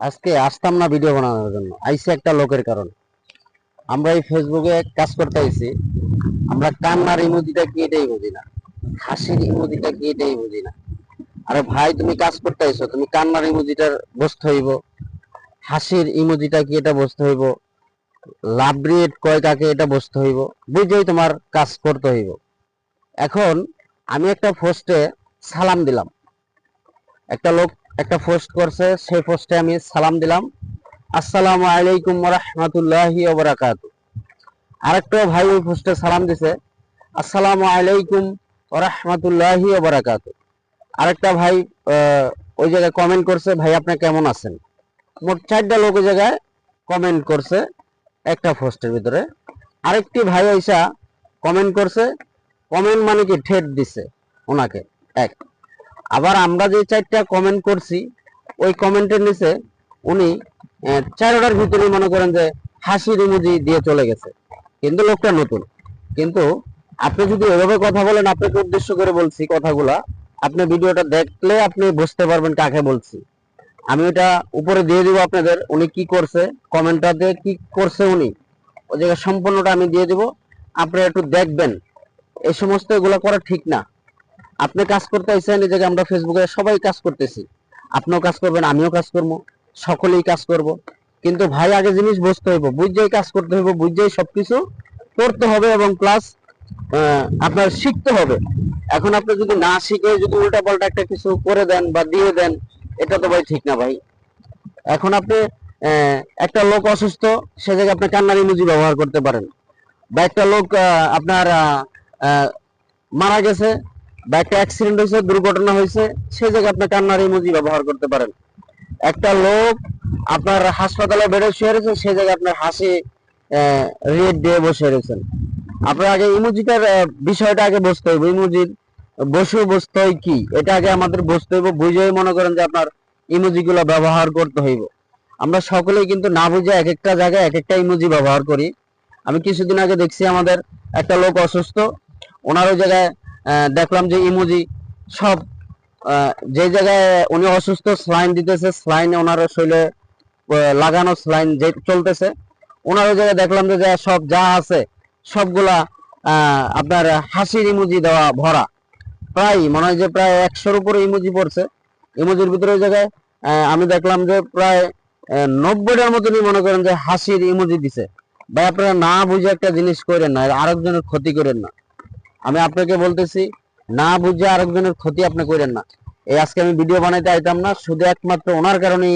আজকে আসতাম না ভিডিও বানানোর জন্য, আইসি একটা লোকের কারণে। আমরা এই ফেসবুকে কাজ করতে আইছি, আমরা কান্নার ইমোজিটা কি এটাই বুঝি না, হাসির ইমোজিটা কি এটাই বুঝি না। আরে ভাই, তুমি কাজ করতে আইছো, তুমি কান্নার ইমোজিটার বসতে হইব, হাসির ইমোজিটা কি এটা বসতে হইব, লাভ রেট কয় কাকে এটা বসতে হইব, বুঝেই তোমার কাজ করতে হইব। এখন আমি একটা পোস্টে সালাম দিলাম, একটা লোক একটা পোস্ট করছে, সেই পোস্টে আমি সালাম দিলাম, আসসালামু আলাইকুম ওয়া রাহমাতুল্লাহি ওয়া বারাকাতুহু। আরেকটা ভাই ওই পোস্টে সালাম দিছে, আসসালামু আলাইকুম ওয়া রাহমাতুল্লাহি ওয়া বারাকাতুহু। আরেকটা ভাই ওই জায়গায় কমেন্ট করছে, ভাই আপনি কেমন আছেন। মোট 4টা লোক ওই জায়গায় কমেন্ট করছে একটা পোস্টের ভিতরে। আরেকটি ভাই আইসা কমেন্ট করছে, কমেন্ট মানে কি ঠেট দিছে ওনাকে এক। আবার আমরা যে 4টা কমেন্ট করছি, ওই কমেন্টের নিচে উনি 4টার ভিতরে মনে করেন যে হাসির ইমোজি দিয়ে চলে গেছে, কিন্তু লোকটা নতুন। কিন্তু আপনি যদি এভাবে কথা বলেন, আপনাকে উদ্দেশ্য করে বলছি কথাগুলা, আপনি ভিডিওটা দেখলে আপনি বুঝতে পারবেন কাকে বলছি। আমি এটা উপরে দিয়ে দিব আপনাদের, উনি কি করছে, কমেন্টটাতে কি করছে উনি, ওই জায়গায় সম্পূর্ণটা আমি দিয়ে দিব, আপনারা একটু দেখবেন। এই সমস্ত এগুলা করা ঠিক না। আপনি কাজ করতে আইছেন, এই জায়গায় আমরা ফেসবুকে সবাই কাজ করতেছি, আপনিও কাজ করবেন, আমিও কাজ করবো, সকলেই কাজ করব। কিন্তু ভাই আগে জিনিস বুঝতে হইব, বুঝেই কাজ করতে হইব, বুঝেই সবকিছু করতে হবে, এবং প্লাস আপনার শিখতে হবে। এখন আপনি যদি না শিখে যদি উল্টা পাল্টা একটা কিছু করে দেন বা দিয়ে দেন, এটা তো ভাই ঠিক না ভাই। এখন আপনি একটা লোক অসুস্থ, সে জায়গায় আপনি কান্নার ইমোজি ব্যবহার করতে পারেন, বা একটা লোক আপনার মারা গেছে, বা একটা অ্যাক্সিডেন্ট হয়েছে, দুর্ঘটনা হয়েছে, সে জায়গায় আপনি কান্নার ইমোজি ব্যবহার করতে পারেন। একটা লোক আপনার হাসপাতালে বেডে শুয়ে রয়েছে, সে জায়গায় আপনার হাসি রেট দিয়ে বসে রয়েছেন। আপনার আগে ইমোজিটার বিষয়টা আগে বুঝতে হইব, ইমোজির বস্তু কি, এটা আগে আমাদের বুঝতে হইব, বুঝেই মনে করেন যে আপনার ইমোজি গুলো ব্যবহার করতে হইব। আমরা সকলেই কিন্তু না বুঝে এক একটা জায়গায় এক একটা ইমোজি ব্যবহার করি। আমি কিছুদিন আগে দেখছি আমাদের একটা লোক অসুস্থ, ওনার ওই জায়গায় দেখলাম যে ইমোজি সব যে জায়গায় উনি অসুস্থ, স্লাইন দিতেছে, স্লাইনে ওনার শরীরে লাগানো স্লাইন যে চলতেছে, ওনার ওই জায়গায় দেখলাম যে সব যা আছে সবগুলা আপনার হাসির ইমোজি দেওয়া ভরা। প্রায় মনে হয় যে প্রায় 100-র উপরে ইমোজি পড়ছে। ইমোজির ভিতরে ওই জায়গায় আমি দেখলাম যে প্রায় 90টার মতনই মনে করেন যে হাসির ইমোজি দিছে। ভাই আপনারা না বুঝে একটা জিনিস করেন না, আরেকজনের ক্ষতি করেন না। আমি আপনাকে বলতেছি, না বুঝে আরেকজনের ক্ষতি আপনি করেন না। এই আজকে আমি ভিডিও বানাইতে আইতাম না, শুধু একমাত্র ওনার কারণে